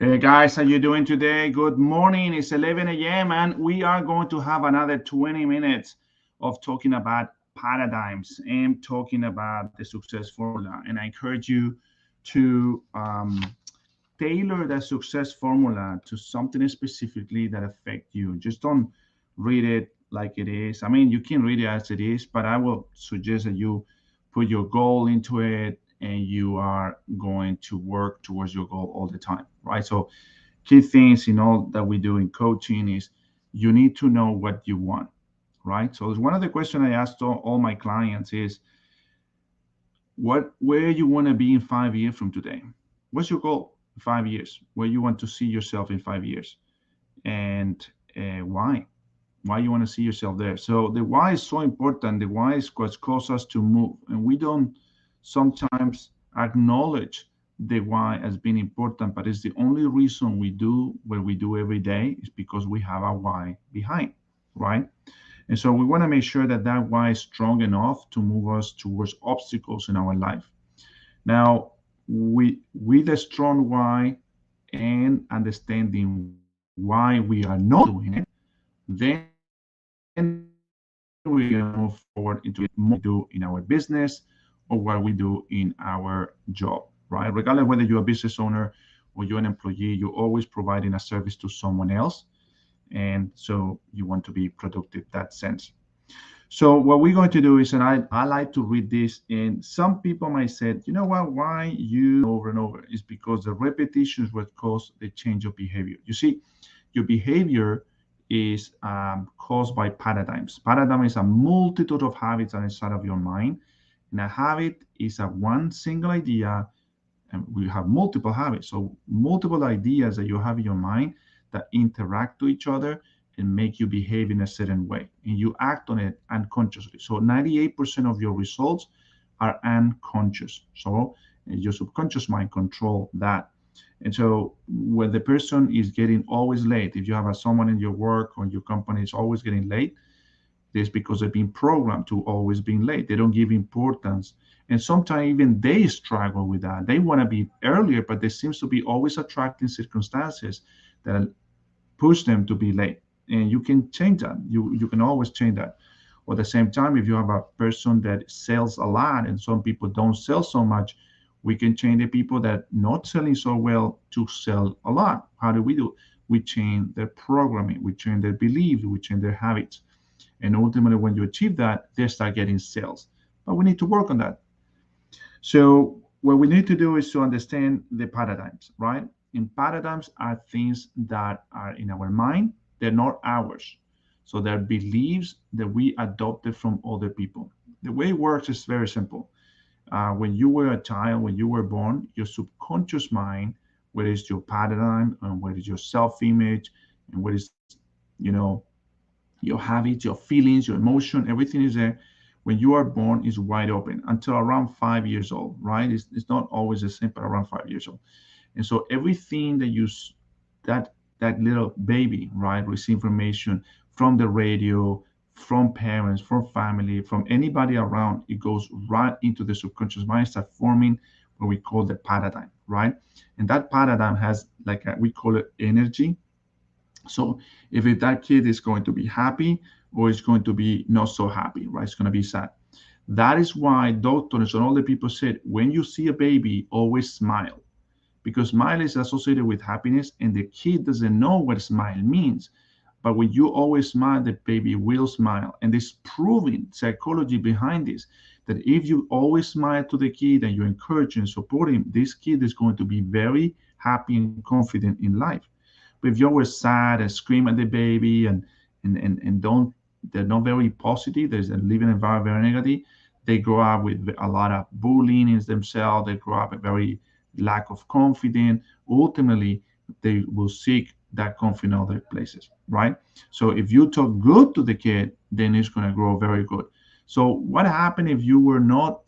Hey guys, how you doing today? Good morning. It's 11 a.m. and we are going to have another 20 minutes of talking about paradigms and talking about the success formula. And I encourage you to tailor that success formula to something specifically that affect you. Just don't read it like it is. I mean, you can read it as it is, but I will suggest that you put your goal into it and you are going to work towards your goal all the time, right? So key things in all that we do in coaching is you need to know what you want, right? So it's one of the questions I asked all my clients is where you want to be in 5 years from today. What's your goal in 5 years? Where you want to see yourself in 5 years, and why? Why you want to see yourself there? So the why is so important. The why is what causes us to move, and we don't sometimes acknowledge the why as being important. But it's the only reason we do what we do every day is because we have a why behind, right? And so we want to make sure that that why is strong enough to move us towards obstacles in our life. Now, with a strong why and understanding why we are not doing it, then we can move forward into more what we do in our business or what we do in our job, right? Regardless whether you're a business owner or you're an employee, you're always providing a service to someone else. And so you want to be productive that sense. So what we're going to do is, and I like to read this, and some people might say, you know what, why you over and over? Is because the repetition is what cause the change of behavior. You see, your behavior is caused by paradigms. Paradigm is a multitude of habits that are inside of your mind, and a habit is a one single idea, and we have multiple habits. So multiple ideas that you have in your mind that interact to each other and make you behave in a certain way, and you act on it unconsciously. So 98% of your results are unconscious. So your subconscious mind control that. And so when the person is getting always late, if you have someone in your work or your company is always getting late, this because they've been programmed to always being late. They don't give importance. And sometimes even they struggle with that. They want to be earlier, but there seems to be always attracting circumstances that push them to be late. And you can change that. You can always change that. Or at the same time, if you have a person that sells a lot and some people don't sell so much, we can change the people that not selling so well to sell a lot. How do we do? We change their programming, we change their beliefs, we change their habits. And ultimately, when you achieve that, they start getting sales. But we need to work on that. So what we need to do is to understand the paradigms, right? And paradigms are things that are in our mind, they're not ours. So they're beliefs that we adopted from other people. The way it works is very simple. When you were a child, when you were born, your subconscious mind, what is your paradigm and what is your self-image and what is, you know, your habits, your feelings, your emotion, everything is there. When you are born, is wide open until around 5 years old, right? It's not always the same, but around 5 years old. And so everything that that little baby, right, receive information from the radio, from parents, from family, from anybody around, it goes right into the subconscious mind, start forming what we call the paradigm, right? And that paradigm has we call it energy. So if that kid is going to be happy or is going to be not so happy, right? It's going to be sad. That is why doctors and all the people said when you see a baby, always smile, because smile is associated with happiness, and the kid doesn't know what smile means. But when you always smile, the baby will smile, and there's proven psychology behind this. That if you always smile to the kid and you encourage and support him, this kid is going to be very happy and confident in life. But if you're always sad and scream at the baby and don't, they're not very positive, there's a living environment very negative, they grow up with a lot of bullying in themselves, they grow up with very lack of confidence. Ultimately, they will seek that confidence in other places, right? So if you talk good to the kid, then it's going to grow very good. So what happened if you were not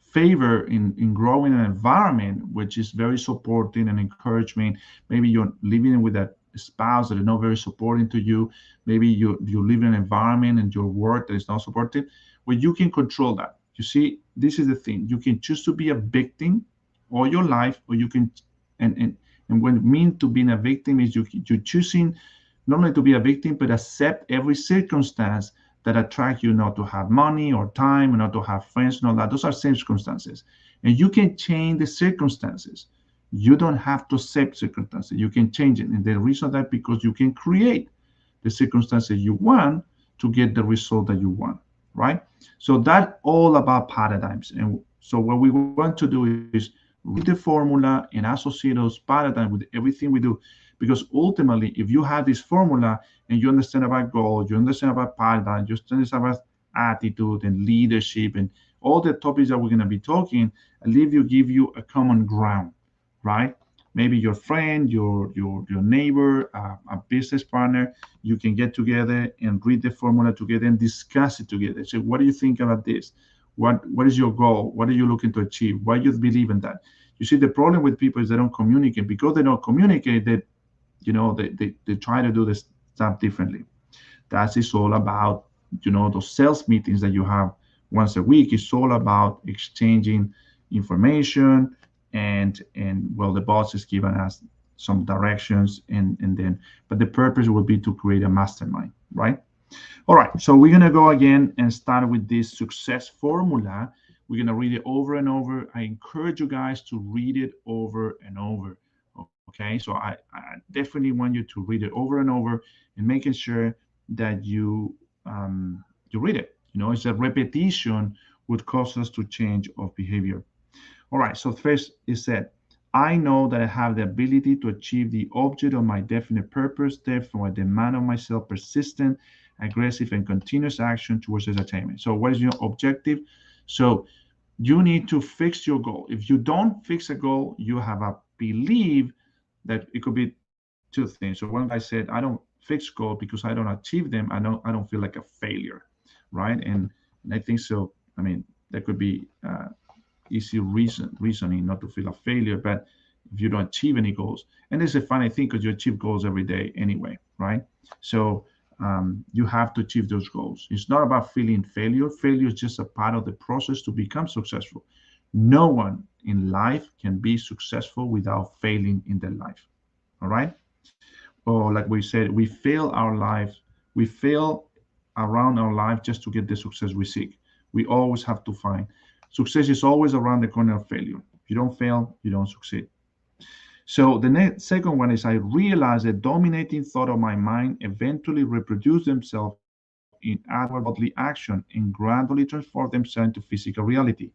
favor in growing an environment which is very supporting and encouragement? Maybe you're living with a spouse that is not very supporting to you. Maybe you live in an environment and your work that is not supportive. Well, you can control that. You see, this is the thing. You can choose to be a victim all your life, or you can and And what it means to being a victim is you're choosing not only to be a victim, but accept every circumstance that attract you not to have money or time, or not to have friends, and all that. Those are circumstances. And you can change the circumstances. You don't have to accept circumstances. You can change it. And the reason that because you can create the circumstances you want to get the result that you want, right? So that's all about paradigms. And so what we want to do is read the formula and associate those paradigms with everything we do. Because ultimately, if you have this formula and you understand about goals, you understand about paradigm, you understand about attitude and leadership and all the topics that we're going to be talking, I believe you give you a common ground, right? Maybe your friend, your neighbor, a business partner, you can get together and read the formula together and discuss it together. So, what do you think about this? What is your goal? What are you looking to achieve? Why you believe in that? You see, the problem with people is they don't communicate. Because they don't communicate, they try to do this stuff differently. That is all about, those sales meetings that you have once a week. It's all about exchanging information, and well, the boss is giving us some directions, and then, but the purpose would be to create a mastermind, right? All right, so we're gonna go again and start with this success formula. We're gonna read it over and over. I encourage you guys to read it over and over. Okay, so I definitely want you to read it over and over, and making sure that you read it. It's a repetition would cause us to change of behavior. All right, so first it said, I know that I have the ability to achieve the object of my definite purpose, therefore I demand of myself persistent, aggressive, and continuous action towards its attainment. So what is your objective? So you need to fix your goal. If you don't fix a goal, you have a belief that it could be two things. So one guy said, I don't fix goals because I don't achieve them. I don't feel like a failure, right? And I think so. I mean, that could be easy reasoning not to feel a failure. But if you don't achieve any goals, and this is a funny thing because you achieve goals every day anyway, right? So you have to achieve those goals. It's not about feeling failure. Failure is just a part of the process to become successful. No one in life can be successful without failing in their life. All right. Or like we said, we fail our lives. We fail around our life just to get the success we seek. We always have to find success is always around the corner of failure. If you don't fail, you don't succeed. So the second one is I realize that dominating thought of my mind eventually reproduce themselves in outward bodily action and gradually transform themselves into physical reality.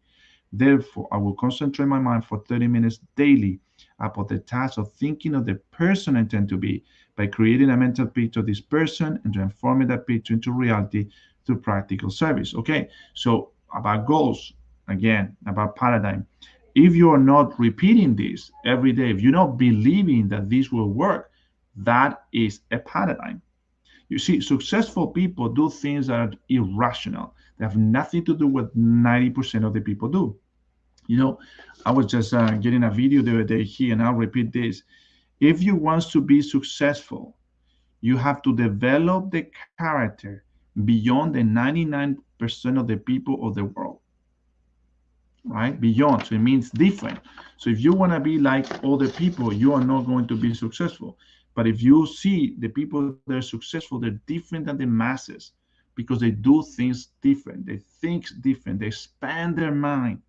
Therefore, I will concentrate my mind for 30 minutes daily upon the task of thinking of the person I intend to be by creating a mental picture of this person and transforming that picture into reality through practical service. Okay, so about goals, again, about paradigm. If you are not repeating this every day, if you're not believing that this will work, that is a paradigm. You see, successful people do things that are irrational. They have nothing to do what 90% of the people do. You know, I was just getting a video the other day here, and I'll repeat this. If you want to be successful, you have to develop the character beyond the 99% of the people of the world, right? Beyond. So it means different. So if you want to be like other people, you are not going to be successful. But if you see the people that are successful, they're different than the masses because they do things different. They think different. They expand their mind.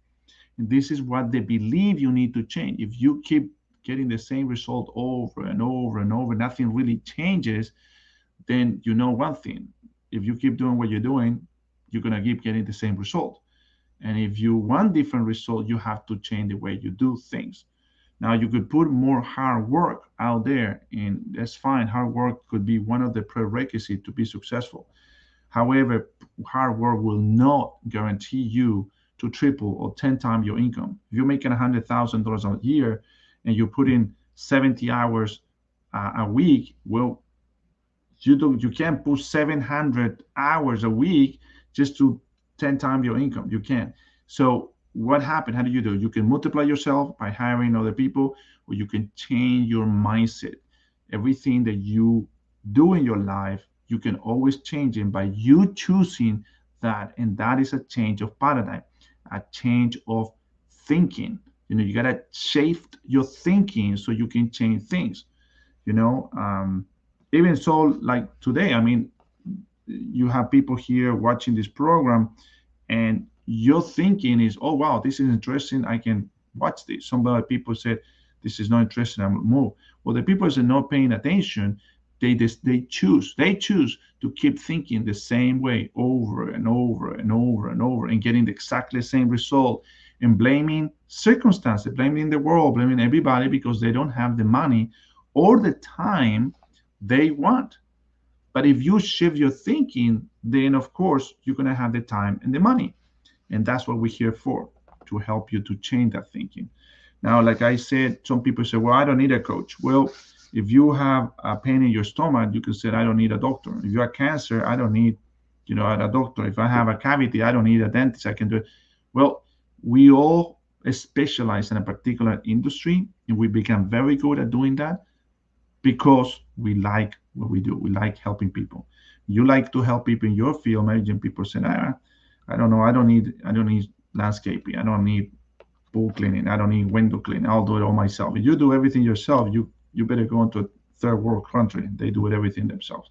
And this is what they believe you need to change. If you keep getting the same result over and over and over, nothing really changes, then you know one thing. If you keep doing what you're doing, you're going to keep getting the same result. And if you want different result, you have to change the way you do things. Now you could put more hard work out there, and that's fine. Hard work could be one of the prerequisites to be successful. However, hard work will not guarantee you to triple or 10 times your income. If you're making $100,000 a year and you put in 70 hours a week, well, you can't put 700 hours a week just to 10 times your income. You can't. So what happened? How do you do? You can multiply yourself by hiring other people, or you can change your mindset. Everything that you do in your life, you can always change it by you choosing that. And that is a change of paradigm, a change of thinking. You gotta shape your thinking so you can change things. You know, even so, like today, I mean, you have people here watching this program, and your thinking is, oh wow, this is interesting, I can watch this. Some other people said this is not interesting, I'm move. Well, the people that are not paying attention, they choose to keep thinking the same way over and over and over and over, and getting the exactly the same result, and blaming circumstances, blaming the world, blaming everybody because they don't have the money or the time they want. But if you shift your thinking, then of course you're going to have the time and the money. And that's what we're here for, to help you to change that thinking. Now, like I said, some people say, well, I don't need a coach. Well, if you have a pain in your stomach, you can say, I don't need a doctor. If you have cancer, I don't need, a doctor. If I have a cavity, I don't need a dentist. I can do it. Well, we all specialize in a particular industry, and we become very good at doing that because we like what we do. We like helping people. You like to help people in your field. Imagine people saying, I don't know, I don't need landscaping. I don't need pool cleaning. I don't need window cleaning. I'll do it all myself. If you do everything yourself, you better go into a third world country. They do it everything themselves.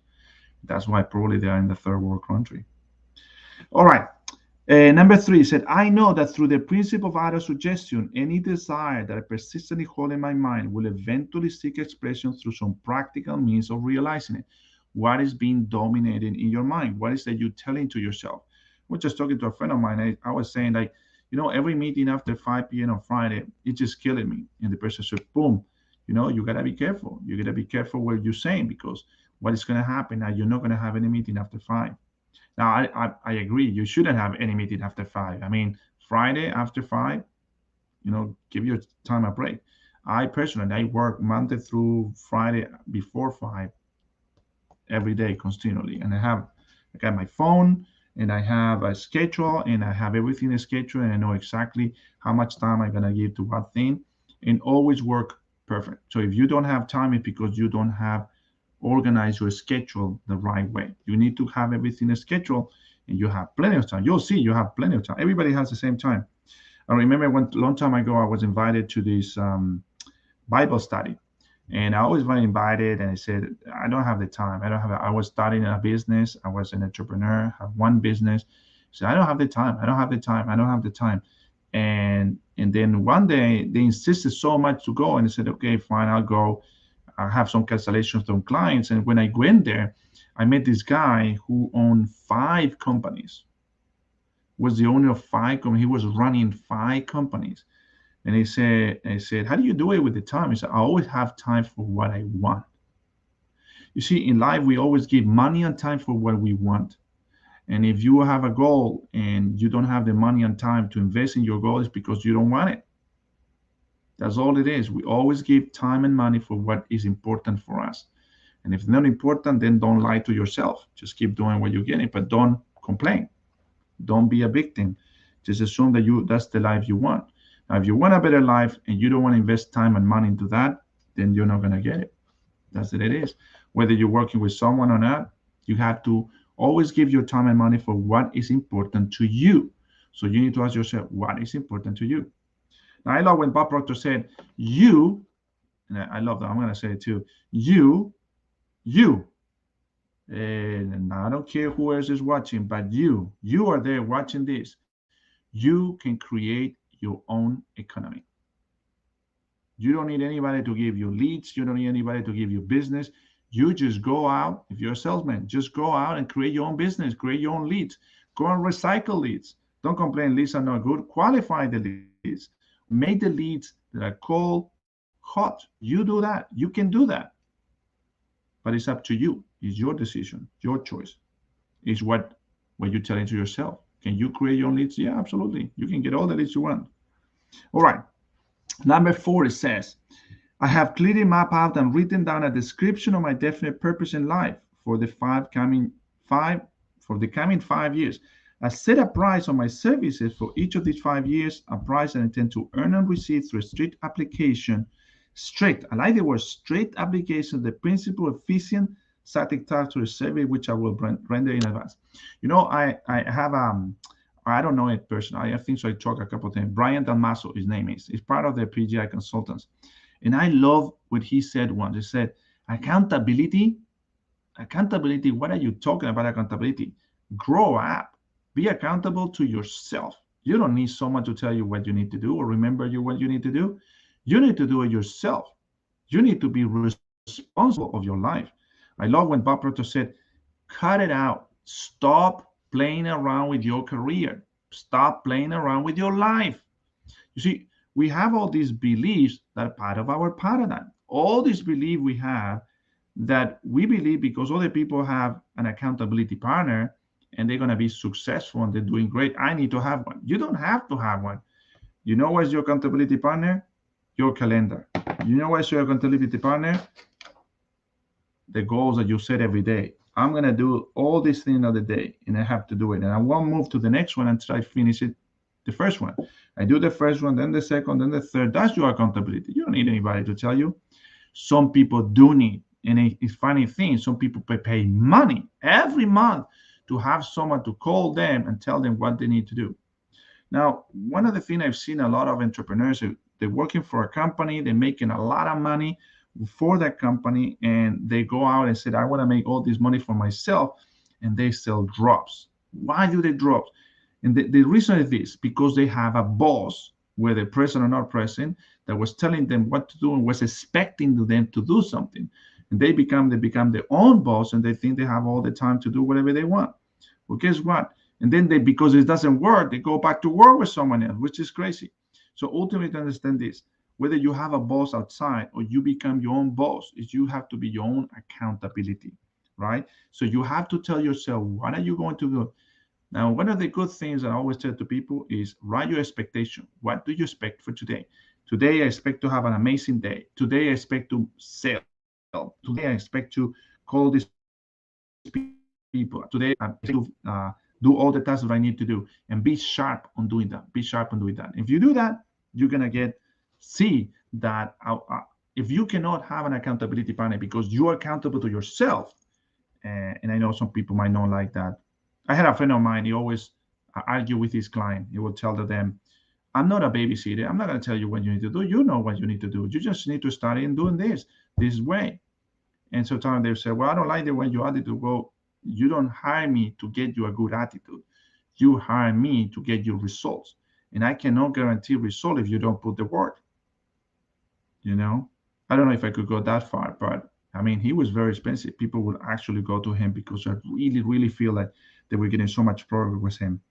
That's why probably they are in the third world country. All right. Number three said, I know that through the principle of auto-suggestion, any desire that I persistently hold in my mind will eventually seek expression through some practical means of realizing it. What is being dominating in your mind? What is that you're telling to yourself? I was just talking to a friend of mine. I was saying, like, every meeting after 5 p.m. on Friday, it's just killing me. And the person said, boom, you got to be careful. You got to be careful what you're saying, because what is going to happen now, you're not going to have any meeting after 5. Now, I agree. You shouldn't have any meeting after 5. I mean, Friday after 5, give your time a break. I personally, I work Monday through Friday before 5 every day continually. And I got my phone, and I have a schedule, and I have everything scheduled, and I know exactly how much time I'm going to give to what thing, and always work perfect. So if you don't have time, it's because you don't have organize your schedule the right way. You need to have everything scheduled, and you have plenty of time. You'll see you have plenty of time. Everybody has the same time. I remember one long time ago, I was invited to this Bible study, and I always got invited, and I said, I don't have the time. I don't have. I was starting a business. I was an entrepreneur. I have one business. So I don't have the time. I don't have the time. I don't have the time. And then one day they insisted so much to go, and I said, okay, fine, I'll go. I have some cancellations from clients. And when I went there, I met this guy who owned 5 companies, was the owner of 5 companies. He was running 5 companies. And I said, how do you do it with the time? He said, I always have time for what I want. You see, in life, we always give money and time for what we want. And if you have a goal and you don't have the money and time to invest in your goal, it's because you don't want it. That's all it is. We always give time and money for what is important for us. And if it's not important, then don't lie to yourself. Just keep doing what you're getting, but don't complain. Don't be a victim. Just assume that that's the life you want. Now, if you want a better life and you don't want to invest time and money into that, then you're not going to get it. That's what it is. Whether you're working with someone or not, you have to always give your time and money for what is important to you. So you need to ask yourself, what is important to you? Now, I love when Bob Proctor said, you, and I love that. I'm going to say it too. You, and I don't care who else is watching, but you are there watching this. You can create your own economy. You don't need anybody to give you leads. You don't need anybody to give you business. You just go out. If you're a salesman, just go out and create your own business, create your own leads. Go and recycle leads. Don't complain leads are not good. Qualify the leads. Make the leads that are cold hot. You do that. You can do that. But it's up to you. It's your decision, your choice. It's what you're telling to yourself. Can you create your own leads? Yeah, absolutely. You can get all the leads you want. All right. Number 4, it says, I have clearly mapped out and written down a description of my definite purpose in life for the coming 5 years. I set a price on my services for each of these 5 years, a price I intend to earn and receive through strict application. Strict, I like the word strict application of the principle of efficient static task to the survey, which I will render in advance. I have I don't know it personally. I think so. I talked a couple of times. Brian Dalmaso, his name is. He's part of the PGI consultants. And I love what he said once. He said, accountability, accountability, what are you talking about accountability? Grow up. Be accountable to yourself. You don't need someone to tell you what you need to do or remember you what you need to do. You need to do it yourself. You need to be responsible of your life. I love when Bob Proctor said, cut it out. Stop playing around with your career. Stop playing around with your life. You see, we have all these beliefs that are part of our paradigm. All these beliefs we have that we believe because other people have an accountability partner and they're going to be successful and they're doing great. I need to have one. You don't have to have one. You know what's your accountability partner? Your calendar. You know what's your accountability partner? The goals that you set every day. I'm gonna do all these things of the day, and I have to do it, and I won't move to the next one until I finish it. The first one, I do the first one, then the second, then the third. That's your accountability. You don't need anybody to tell you. Some people do need, and it's funny thing. Some people pay money every month to have someone to call them and tell them what they need to do. Now, one of the things I've seen a lot of entrepreneurs, they're working for a company, they're making a lot of money for that company, and they go out and say, I want to make all this money for myself, and they sell drops. Why do they drop? And the reason is this, because they have a boss, whether present or not present, that was telling them what to do and was expecting them to do something. And they become their own boss, and they think they have all the time to do whatever they want. Well, guess what? And then because it doesn't work, they go back to work with someone else, which is crazy. So ultimately, understand this: whether you have a boss outside or you become your own boss, is you have to be your own accountability, right? So you have to tell yourself, what are you going to do? Now, one of the good things that I always tell to people is write your expectation. What do you expect for today? Today, I expect to have an amazing day. Today, I expect to sell. Today, I expect to call these people. Today, I expect to do all the tasks that I need to do and be sharp on doing that. Be sharp on doing that. If you do that, you're gonna see that if you cannot have an accountability partner because you're accountable to yourself, and I know some people might not like that. I had a friend of mine. He always argue with his client. He will tell them, "I'm not a babysitter. I'm not gonna tell you what you need to do. You know what you need to do. You just need to start in doing this way." And sometimes they say, "Well, I don't like the way you attitude." Well, you don't hire me to get you a good attitude. You hire me to get you results. And I cannot guarantee result if you don't put the work. You know, I don't know if I could go that far, but I mean, he was very expensive. People would actually go to him because I really, really feel like they were getting so much progress with him.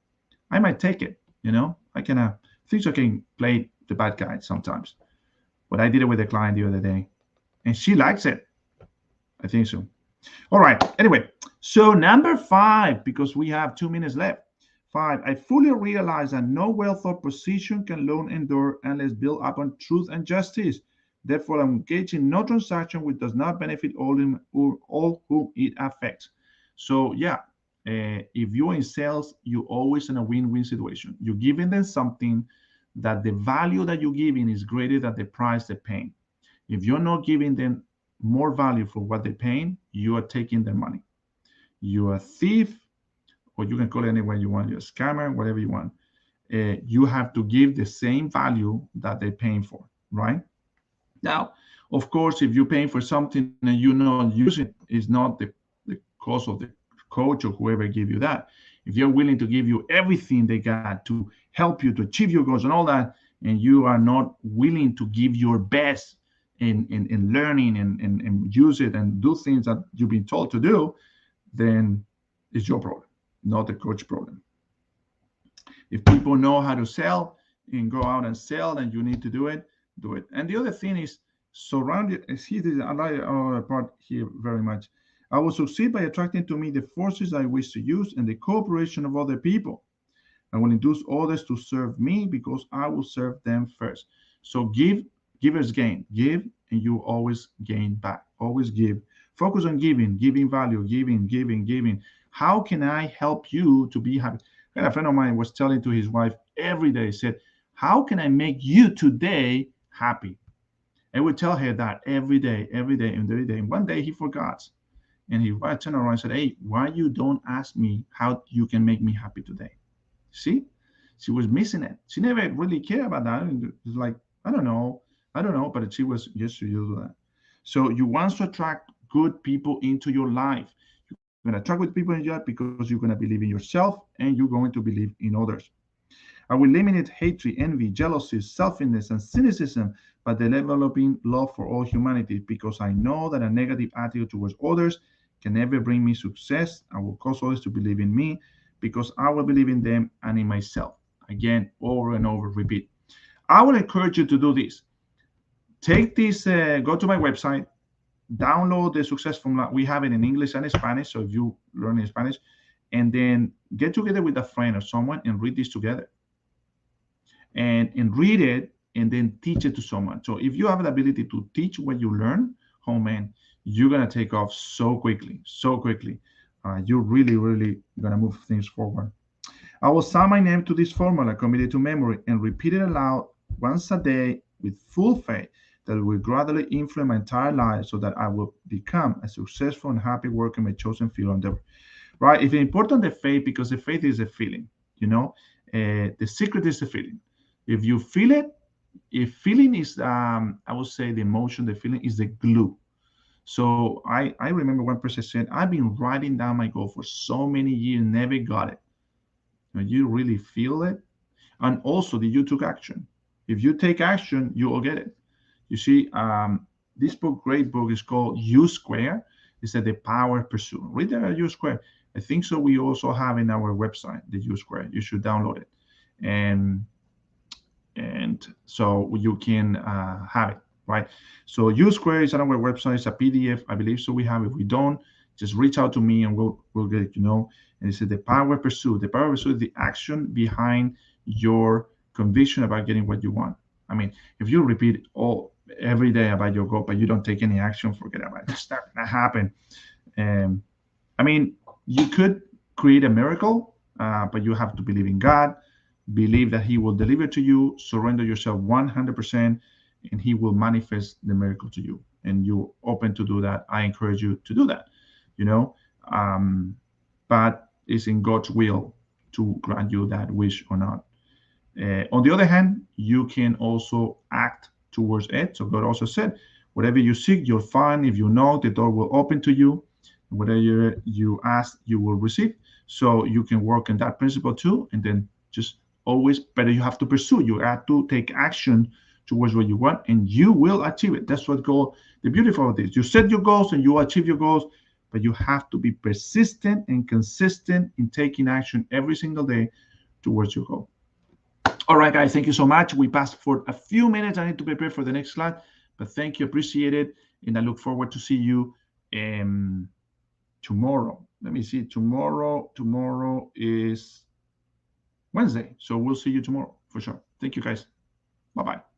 I might take it. I can things I can play the bad guy sometimes. But I did it with a client the other day, and she likes it. I think so. All right. Anyway, so number 5, because we have 2 minutes left. 5, I fully realize that no wealth or position can long endure unless built upon truth and justice. Therefore, I'm engaged in no transaction which does not benefit all whom it affects. So, yeah, if you're in sales, you're always in a win-win situation. You're giving them something that the value that you're giving is greater than the price they're paying. If you're not giving them more value for what they're paying, you are taking their money. You're a thief, or you can call it any way you want. You're a scammer, whatever you want. You have to give the same value that they're paying for, right? Now, of course, if you're paying for something and you're not using it, it's not the cost of the coach or whoever give you that. If you're willing to give you everything they got to help you to achieve your goals and all that, and you are not willing to give your best in learning and use it and do things that you've been told to do, then it's your problem, not the coach problem. If people know how to sell and go out and sell, and you need to do it, do it. And the other thing is surround it. See, I like our part here very much. I will succeed by attracting to me the forces I wish to use and the cooperation of other people. I will induce others to serve me because I will serve them first. So givers gain. Give, and you always gain back. Always give. Focus on giving value, giving. How can I help you to be happy? And a friend of mine was telling to his wife every day, said, how can I make you today happy? And would tell her that every day, and every day. And one day he forgot. And he turned around and said, hey, why you don't ask me how you can make me happy today? See, she was missing it. She never really cared about that. And it's like, I don't know, I don't know, but she was, yes, you do that. So you want to attract good people into your life. You're going to attract good people in your life because you're going to believe in yourself and you're going to believe in others. I will eliminate hatred, envy, jealousy, selfishness, and cynicism by developing love for all humanity because I know that a negative attitude towards others can never bring me success. I will cause others to believe in me because I will believe in them and in myself. Again, over and over, repeat. I will encourage you to do this. Take this, go to my website, download the success formula. We have it in English and Spanish. So if you learn in Spanish, and then get together with a friend or someone and read this together and read it and then teach it to someone. So if you have the ability to teach what you learn, oh man, you're gonna take off so quickly, so quickly. You're really, really gonna move things forward. I will sign my name to this formula, commit it to memory, and repeat it aloud once a day with full faith that it will gradually influence my entire life so that I will become a successful and happy worker in my chosen field endeavor. Right? It's important the faith because the faith is a feeling. You know, the secret is the feeling. If you feel it, if feeling is, I would say, the emotion, the feeling is the glue. So I remember one person said, I've been writing down my goal for so many years, never got it. When you really feel it, and also that you took action. If you take action, you will get it. You see, this book, great book, is called U Square. It's the Power Pursuit. Read the U Square. I think so. We also have in our website the U Square. You should download it, and so you can have it, right? So U Square is on our website. It's a PDF, I believe. So we have. If we don't, just reach out to me and we'll get it. And it's the Power Pursuit. The Power Pursuit is the action behind your conviction about getting what you want. I mean, if you repeat all every day about your goal, but you don't take any action, forget about it. It's not gonna happen. Um, I mean, you could create a miracle, but you have to believe in God, believe that He will deliver to you, surrender yourself 100%, and He will manifest the miracle to you. And you're open to do that. I encourage you to do that, you know. Um, but it's in God's will to grant you that wish or not. On the other hand, you can also act towards it. So God also said, whatever you seek, you'll find. If you knock, the door will open to you. Whatever you ask, you will receive. So you can work on that principle too. And then just always, but you have to pursue. You have to take action towards what you want, and you will achieve it. That's what goal. The beautiful of this, you set your goals and you achieve your goals, but you have to be persistent and consistent in taking action every single day towards your goal. All right, guys, thank you so much. We passed for a few minutes. I need to prepare for the next slide, but thank you, appreciate it, and I look forward to see you tomorrow. Let me see. Tomorrow is Wednesday, so we'll see you tomorrow for sure. Thank you, guys. Bye bye.